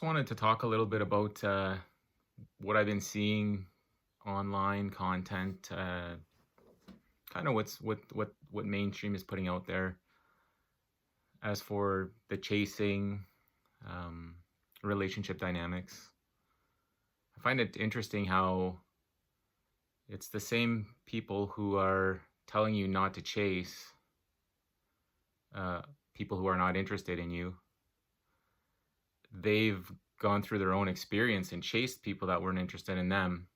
Just wanted to talk a little bit about what I've been seeing online content, kind of what mainstream is putting out there. As for the chasing, um, relationship dynamics, I find it interesting how it's the same people who are telling you not to chase uh, people who are not interested in you. They've gone through their own experience and chased people that weren't interested in them,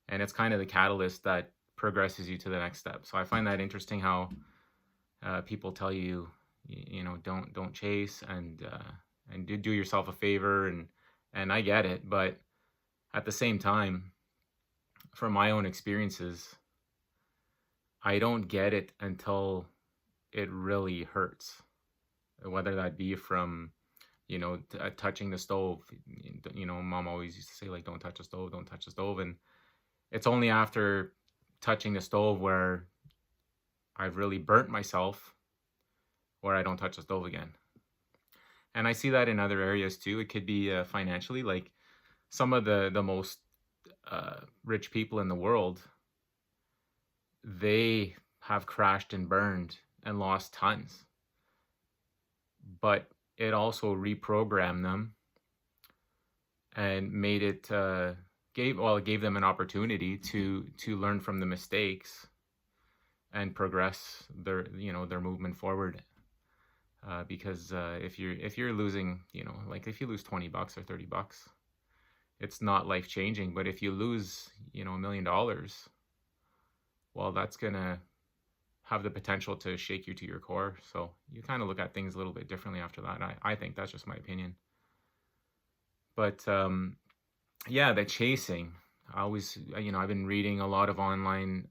and it's kind of the catalyst that progresses you to the next step. So I find that interesting how people tell you, don't chase and do yourself a favor, and I get it, but at the same time, from my own experiences, I don't get it until it really hurts, whether that be from touching the stove. Mom always used to say, like, don't touch the stove, don't touch the stove, and it's only after touching the stove where I've really burnt myself where I don't touch the stove again. And I see that in other areas too. It could be financially, like some of the most rich people in the world, they have crashed and burned and lost tons, but it also reprogrammed them and made it it gave them an opportunity to learn from the mistakes and progress their movement forward. Because if you're losing, like if you lose $20 or $30, it's not life changing. But if you lose, $1 million, well, that's gonna have the potential to shake you to your core. So you kind of look at things a little bit differently after that. I think that's just my opinion. But yeah, the chasing. I always, I've been reading a lot of online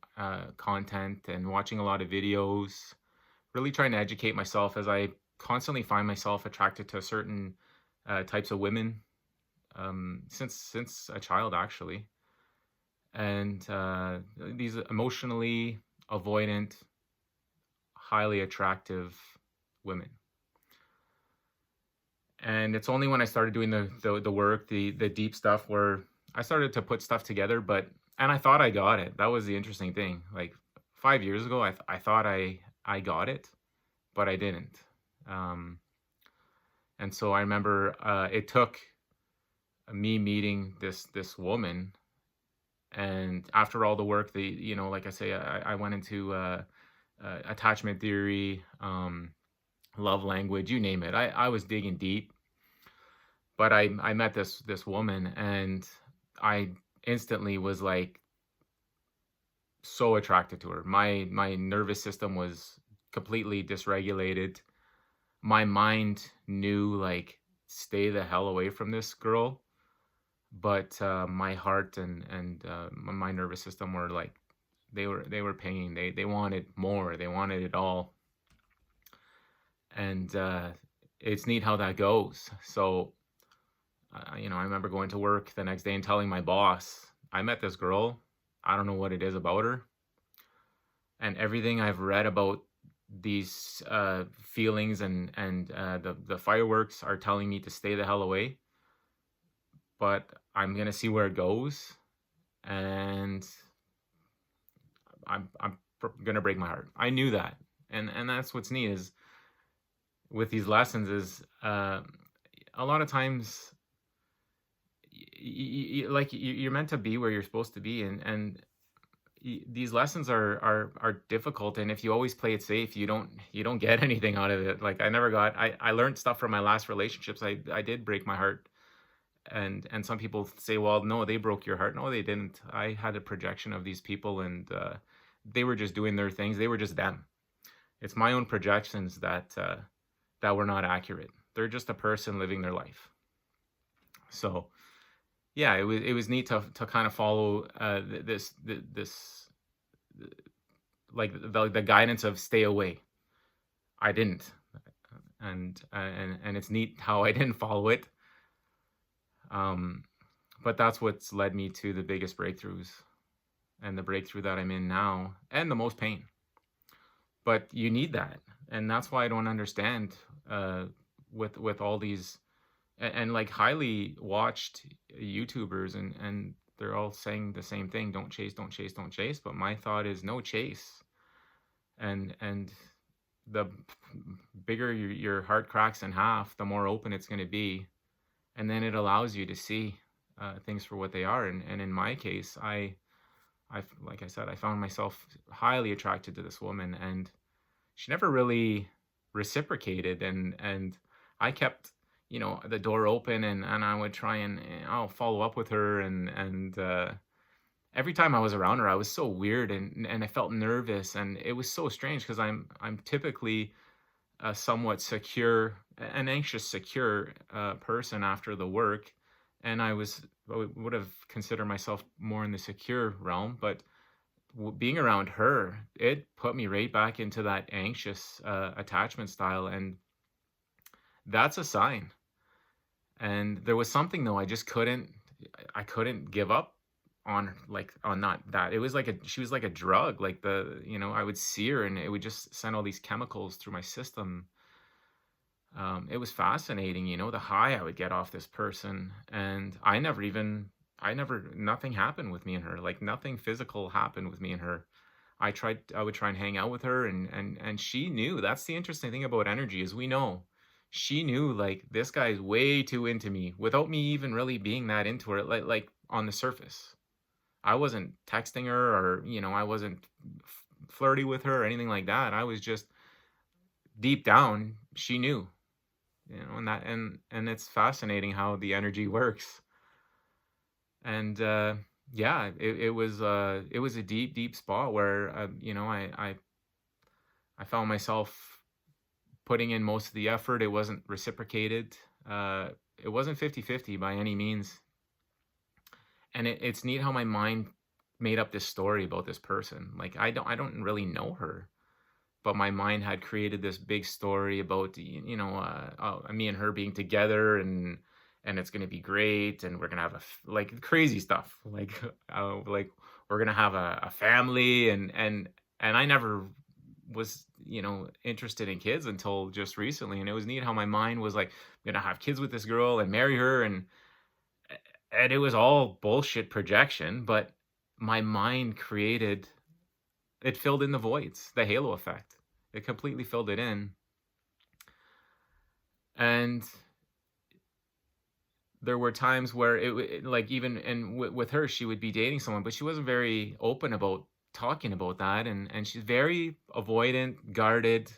content and watching a lot of videos, really trying to educate myself, as I constantly find myself attracted to certain types of women, since a child, actually. And these emotionally avoidant, highly attractive women. And it's only when I started doing the work, the deep stuff, where I started to put stuff together. And I thought I got it. That was the interesting thing. Like 5 years ago, I thought I got it, but I didn't. And so I remember it took me meeting this woman, and after all the work, like I say, I went into attachment theory, love language, you name it. I was digging deep, but I met this woman, and I instantly was like so attracted to her. My nervous system was completely dysregulated. My mind knew, like, stay the hell away from this girl, but my heart and my nervous system were like, they were paying. They wanted more. They wanted it all. And it's neat how that goes. So I remember going to work the next day and telling my boss, I met this girl. I don't know what it is about her. And everything I've read about these feelings and the fireworks are telling me to stay the hell away. But I'm gonna see where it goes, and I'm gonna break my heart. I knew that, and that's what's neat is with these lessons is a lot of times you're meant to be where you're supposed to be, and these lessons are difficult, and if you always play it safe, you don't get anything out of it. Like, I learned stuff from my last relationships. I did break my heart, and some people say, well, no, they broke your heart. No, they didn't. I had a projection of these people, and they were just doing their things. They were just them. It's my own projections that were not accurate. They're just a person living their life. So yeah, it was neat to kind of follow this like the guidance of stay away. I didn't, and it's neat how I didn't follow it. But that's what's led me to the biggest breakthroughs, and the breakthrough that I'm in now, and the most pain. But you need that, and that's why I don't understand with all these and like highly watched YouTubers, and they're all saying the same thing: don't chase, don't chase, don't chase. But my thought is no, chase. And the bigger your heart cracks in half, the more open it's going to be, and then it allows you to see things for what they are. And in my case, like I said, I found myself highly attracted to this woman, and she never really reciprocated, and I kept, the door open, and I would try and I'll follow up with her, and every time I was around her, I was so weird, and I felt nervous, and it was so strange because I'm typically a somewhat secure, an anxious, secure person after the work, and I would have considered myself more in the secure realm, but being around her, it put me right back into that anxious attachment style, and that's a sign. And there was something though I couldn't give up on, like, on not that. It was like she was like a drug, like I would see her and it would just send all these chemicals through my system. It was fascinating, the high I would get off this person, and nothing happened with me and her. Like, nothing physical happened with me and her. I would try and hang out with her, and she knew. That's the interesting thing about energy, is we know. She knew, like, this guy's way too into me without me even really being that into her, like on the surface. I wasn't texting her, or, I wasn't flirty with her or anything like that. I was just deep down, she knew, and it's fascinating how the energy works. And yeah, it was a deep, deep spot where I found myself putting in most of the effort. It wasn't reciprocated. It wasn't 50-50 by any means. And it's neat how my mind made up this story about this person. Like, I don't really know her, but my mind had created this big story about, me and her being together, and it's going to be great, and we're going to have like crazy stuff, like we're going to have a family, and I never was, interested in kids until just recently. And it was neat how my mind was like, I'm going to have kids with this girl and marry her, and it was all bullshit projection, but my mind created, it filled in the voids, the halo effect. It completely filled it in. And there were times where like, even, and with her, she would be dating someone, but she wasn't very open about talking about that. And she's very avoidant, guarded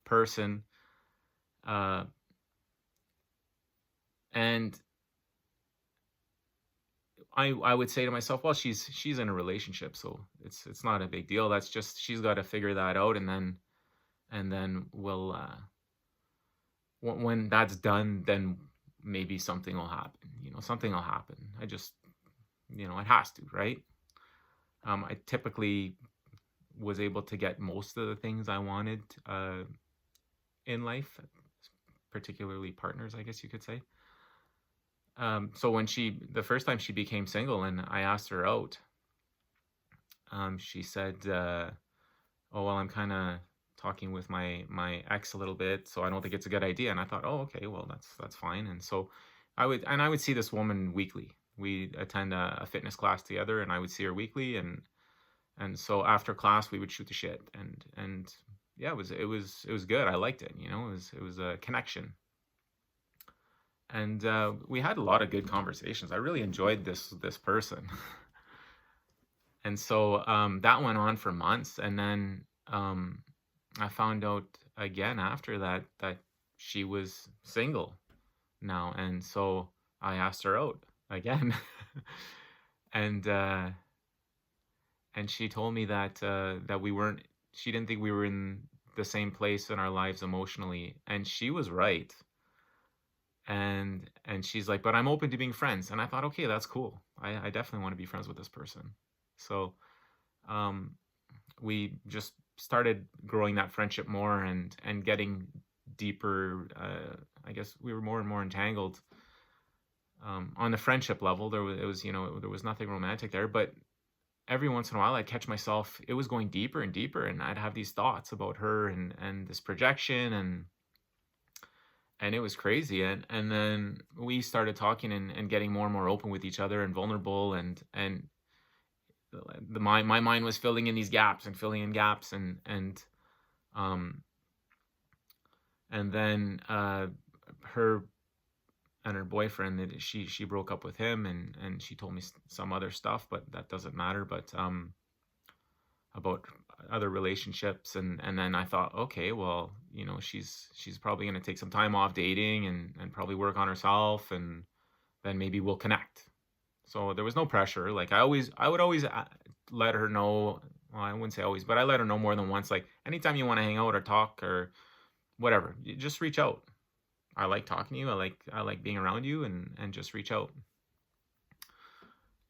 person. And I would say to myself, well, she's in a relationship, so it's not a big deal. That's just, she's got to figure that out, and then we'll when that's done, then maybe something will happen. Something will happen. I just, it has to, right? I typically was able to get most of the things I wanted in life, particularly partners, I guess you could say. So when the first time she became single and I asked her out, she said, oh, well, I'm kind of talking with my ex a little bit, so I don't think it's a good idea. And I thought, oh, okay, well, that's fine. And so I would see this woman weekly. We attend a fitness class together, and I would see her weekly, and so after class we would shoot the shit, and yeah, it was good. I liked it. It was a connection. And we had a lot of good conversations. I really enjoyed this person. And so that went on for months, and then I found out again after that she was single now, and so I asked her out again. and she told me that we weren't. She didn't think we were in the same place in our lives emotionally, and she was right. And she's like, but I'm open to being friends. And I thought, okay, that's cool. I definitely want to be friends with this person. So we just started growing that friendship more, and getting deeper. I guess we were more and more entangled. On the friendship level, there was nothing romantic there, but every once in a while I'd catch myself, it was going deeper and deeper, and I'd have these thoughts about her, and this projection, and it was crazy. And then we started talking and getting more and more open with each other and vulnerable, and my mind was filling in these gaps and filling in gaps, um and then her and her boyfriend, she broke up with him, and she told me some other stuff, but that doesn't matter. But about other relationships, and then I thought, okay, well, she's probably going to take some time off dating and probably work on herself, and then maybe we'll connect. So there was no pressure. Like I would always let her know. Well, I wouldn't say always, but I let her know more than once. Like anytime you want to hang out or talk or whatever, you just reach out. I like talking to you. I like being around you, and just reach out.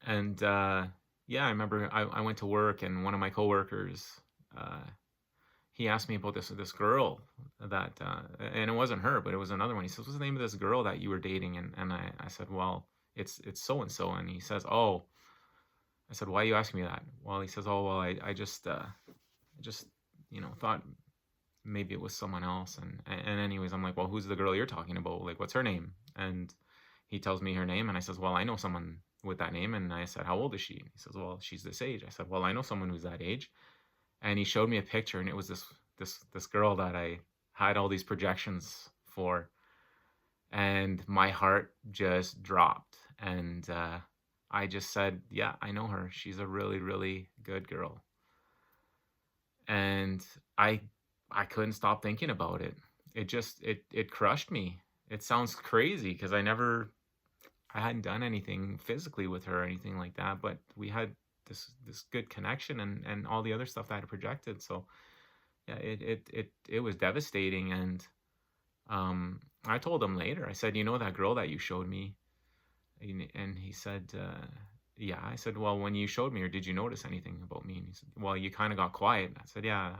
And yeah, I remember I went to work, and one of my coworkers, uh, he asked me about this girl that, and it wasn't her, but it was another one. He says, "What's the name of this girl that you were dating?" And I said, "Well, it's so and so." And he says, "Oh." I said, "Why are you asking me that?" Well, he says, "Oh, well, I just thought maybe it was someone else." And anyways, I'm like, "Well, who's the girl you're talking about? Like, what's her name?" And he tells me her name, and I says, "Well, I know someone with that name." And I said, "How old is she?" He says, "Well, she's this age." I said, "Well, I know someone who's that age." And he showed me a picture, and it was this girl that I had all these projections for, and my heart just dropped. And I just said, "Yeah, I know her. She's a really, really good girl." And I couldn't stop thinking about it. It crushed me. It sounds crazy because I hadn't done anything physically with her or anything like that, but we had this good connection, and all the other stuff that I had projected. So yeah, it was devastating. And I told him later. I said, that girl that you showed me?" And he said, "Yeah." I said, "Well, when you showed me her, did you notice anything about me?" And he said, "Well, you kind of got quiet." I said, "Yeah,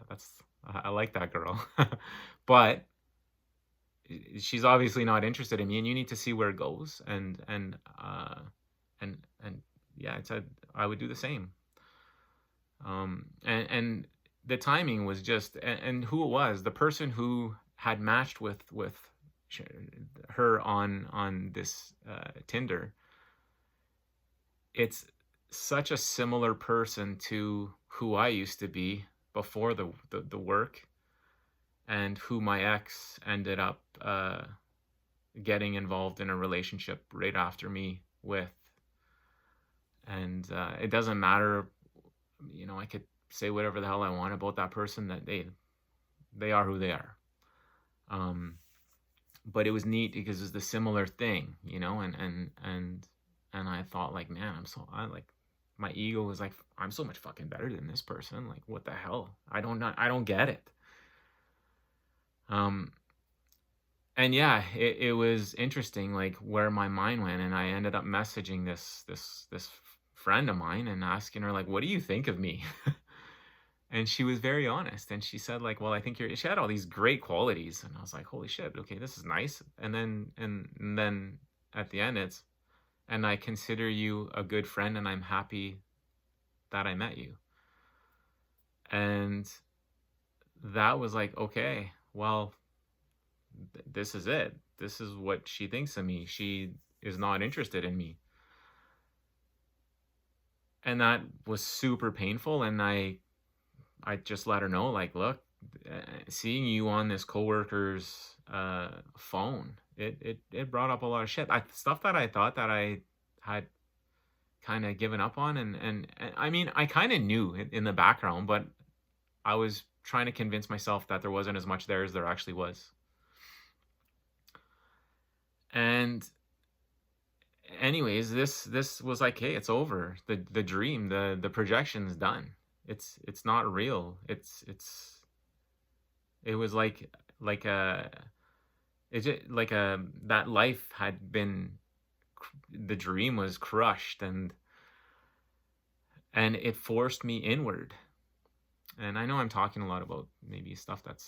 I like that girl." But she's obviously not interested in me, and you need to see where it goes. And yeah, I said I would do the same. And the timing was just, and who it was, the person who had matched with her on this Tinder. It's such a similar person to who I used to be before the work, and who my ex ended up getting involved in a relationship right after me with. And it doesn't matter, I could say whatever the hell I want about that person, that they are who they are. But it was neat because it's the similar thing, and I thought, like, man, I like, my ego was like, I'm so much fucking better than this person. Like, what the hell? I don't get it. And yeah, it was interesting, like, where my mind went, and I ended up messaging this friend of mine and asking her, like, "What do you think of me?" And she was very honest, and she said, like, "Well, I think she had all these great qualities." And I was like, "Holy shit, okay, this is nice." And then at the end, "And I consider you a good friend, and I'm happy that I met you." And that was like, okay, well, this is it. This is what she thinks of me. She is not interested in me. And that was super painful. And I just let her know, like, "Look, seeing you on this coworker's phone, it brought up a lot of shit. Stuff that I thought that I had kind of given up on." And I mean, I kind of knew in the background, but I was trying to convince myself that there wasn't as much there as there actually was. And anyways, this was like, hey, it's over. The dream, the projection's done. It's not real. It was like a it's just like that life had been, the dream was crushed, and it forced me inward. And I know I'm talking a lot about maybe stuff that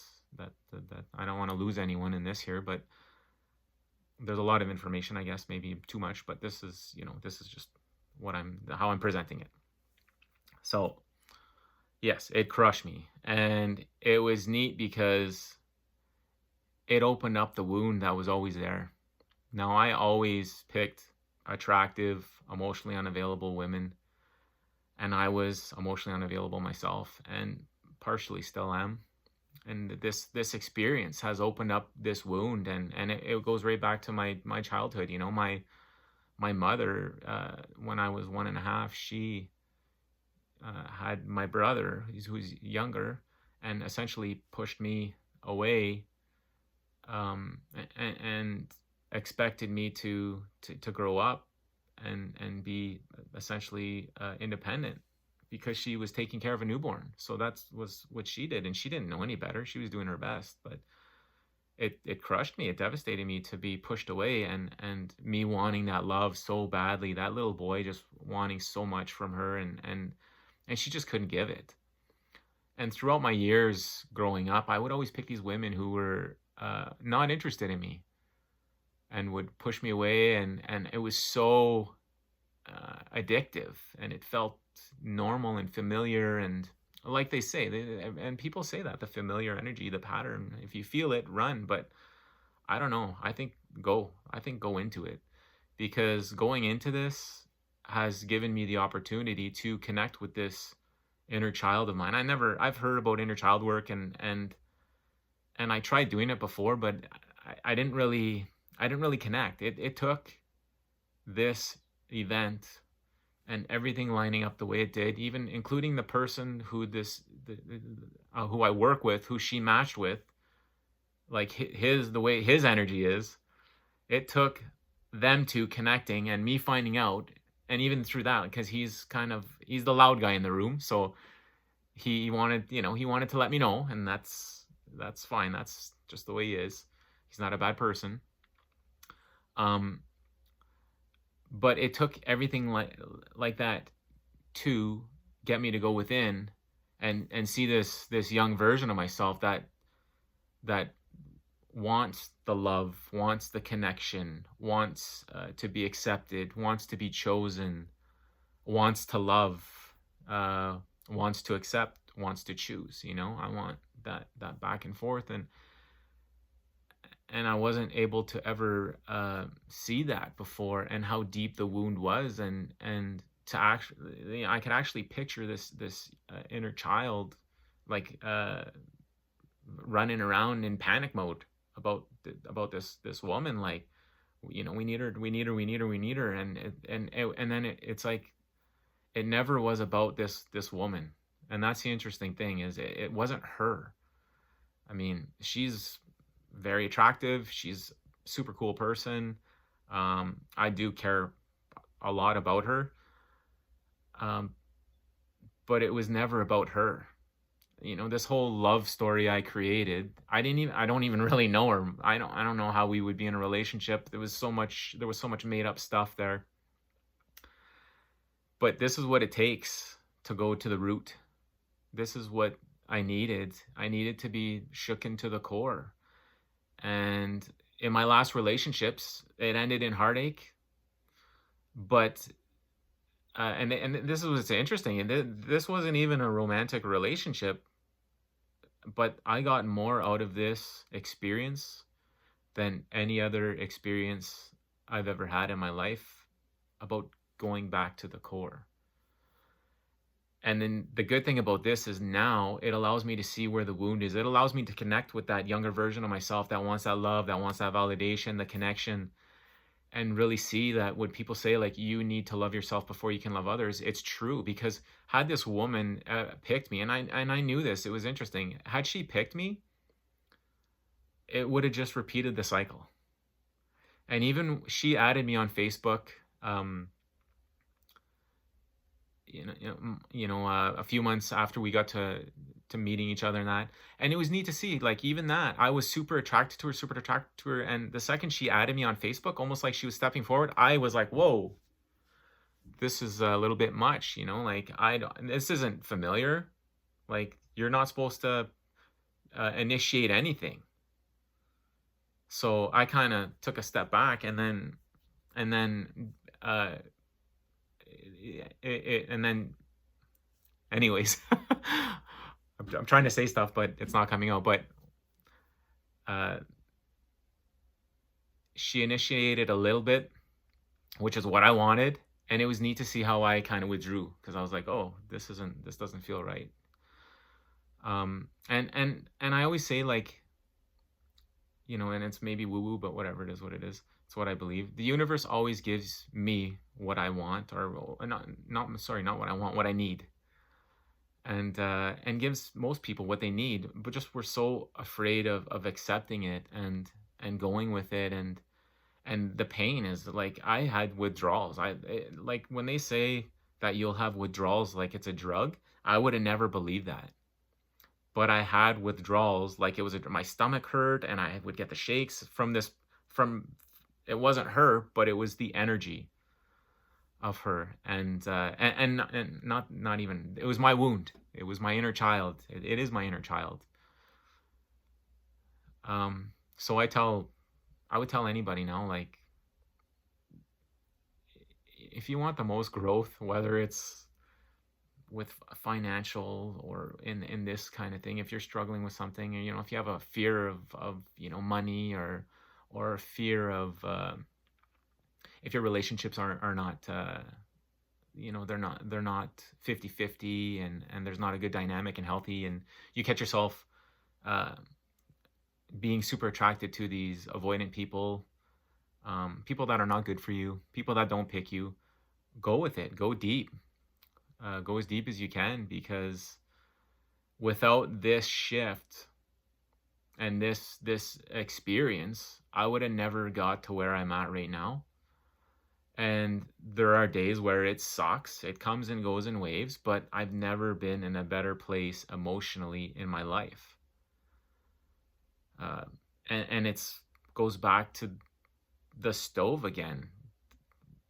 I don't want to lose anyone in this here, but there's a lot of information, I guess, maybe too much, but this is just how I'm presenting it. So yes, it crushed me, and it was neat because it opened up the wound that was always there. Now, I always picked attractive, emotionally unavailable women, and I was emotionally unavailable myself, and partially still am. And this experience has opened up this wound, and it goes right back to my childhood. You know, my mother, when I was 1.5, she had my brother, who's younger, and essentially pushed me away, and expected me to grow up and be essentially independent, because she was taking care of a newborn. So that was what she did, and she didn't know any better. She was doing her best, but it crushed me. It devastated me to be pushed away, and me wanting that love so badly. That little boy just wanting so much from her, and she just couldn't give it. And throughout my years growing up, I would always pick these women who were not interested in me and would push me away, and it was so addictive, and it felt normal and familiar, and like they say, and people say that the familiar energy, the pattern, if you feel it, run. But I don't know. I think go into it, because going into this has given me the opportunity to connect with this inner child of mine. I've heard about inner child work, and I tried doing it before, but I didn't really connect. It took this event and everything lining up the way it did, even including the person who I work with, who she matched with, like the way his energy is. It took them two connecting and me finding out, and even through that, because he's the loud guy in the room, so he wanted, he wanted to let me know, and that's fine. That's just the way he is. He's not a bad person. But it took everything like that to get me to go within and see this young version of myself that wants the love, wants the connection, wants to be accepted, wants to be chosen, wants to love, wants to accept, wants to choose. I want that back and forth, and I wasn't able to ever see that before, and how deep the wound was, and to actually, I could actually picture this inner child, like running around in panic mode about this woman, like, we need her, we need her, we need her, we need her, and then it's like it never was about this woman. And that's the interesting thing, is it wasn't her. I mean, she's very attractive. She's a super cool person. I do care a lot about her. But it was never about her. This whole love story I created, I don't even really know her. I don't know how we would be in a relationship. There was so much made up stuff there. But this is what it takes to go to the root. This is what I needed. I needed to be shook into the core. And in my last relationships, it ended in heartache. But and this was interesting. And this wasn't even a romantic relationship, but I got more out of this experience than any other experience I've ever had in my life, about going back to the core. And then the good thing about this is now it allows me to see where the wound is. It allows me to connect with that younger version of myself that wants that love, that wants that validation, the connection, and really see that when people say, like, you need to love yourself before you can love others, it's true. Because had this woman picked me, and I knew this, it was interesting. Had she picked me, it would have just repeated the cycle. And even she added me on Facebook. A few months after we got to meeting each other, and it was neat to see, like, even that I was super attracted to her, and the second she added me on Facebook, almost like she was stepping forward, I was like, whoa, this is a little bit much, like, this isn't familiar. Like, you're not supposed to initiate anything. So I kind of took a step back, and then anyways, I'm trying to say stuff, but it's not coming out. But she initiated a little bit, which is what I wanted. And it was neat to see how I kind of withdrew, because I was like, oh, this doesn't feel right. And I always say, like, and it's maybe woo woo, but whatever, it is what it is. It's what I believe. The universe always gives me what I want, or not what I want, what I need, and gives most people what they need. But just we're so afraid of accepting it and going with it, and the pain is like I had withdrawals. Like when they say that you'll have withdrawals like it's a drug, I would have never believed that. But I had withdrawals like it was my stomach hurt, and I would get the shakes from it wasn't her, but it was the energy of her, and not even, it was my wound. It was my inner child. It is my inner child. So I would tell anybody now, like, if you want the most growth, whether it's with financial or in this kind of thing, if you're struggling with something, or if you have a fear of money, or fear of if your relationships are not they're not 50-50, and there's not a good dynamic and healthy, and you catch yourself being super attracted to these avoidant people, people that are not good for you, people that don't pick you, go with it. Go deep. Go as deep as you can, because without this shift and this experience, I would have never got to where I'm at right now. And there are days where it sucks. It comes and goes in waves, but I've never been in a better place emotionally in my life. And it's goes back to the stove again.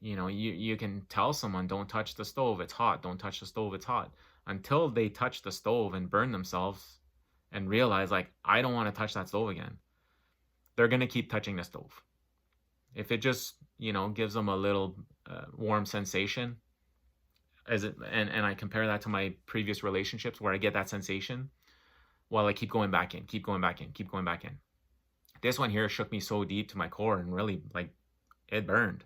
You can tell someone, don't touch the stove, it's hot. Don't touch the stove, it's hot. Until they touch the stove and burn themselves and realize, like, I don't want to touch that stove again, they're going to keep touching the stove. If it just, gives them a little warm sensation, and I compare that to my previous relationships where I get that sensation, while I keep going back in, keep going back in, keep going back in. This one here shook me so deep to my core, and really, like, it burned.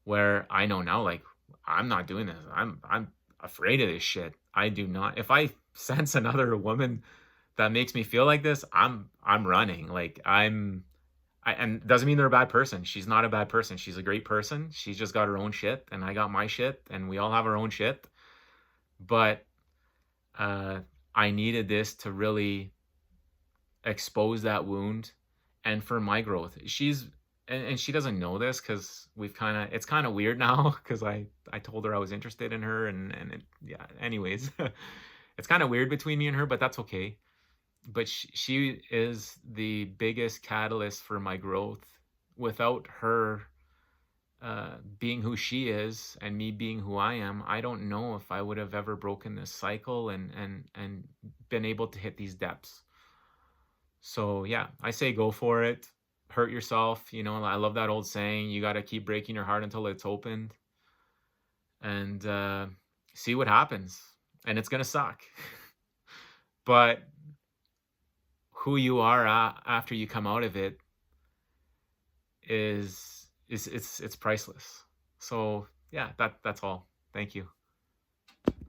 Where I know now, like, I'm not doing this. I'm afraid of this shit. I do not. If I sense another woman that makes me feel like this, I'm running. Like, and doesn't mean they're a bad person. She's not a bad person. She's a great person. She's just got her own shit, and I got my shit, and we all have our own shit. But I needed this to really expose that wound, and for my growth. And she doesn't know this, because it's kind of weird now, because I told her I was interested in her, yeah, anyways. It's kind of weird between me and her, but that's okay. But she is the biggest catalyst for my growth. Without her being who she is, and me being who I am, I don't know if I would have ever broken this cycle and been able to hit these depths. So yeah, I say go for it. Hurt yourself. I love that old saying, you got to keep breaking your heart until it's opened, and see what happens. And it's going to suck. But who you are after you come out of it is it's priceless. So yeah, that's all. Thank you.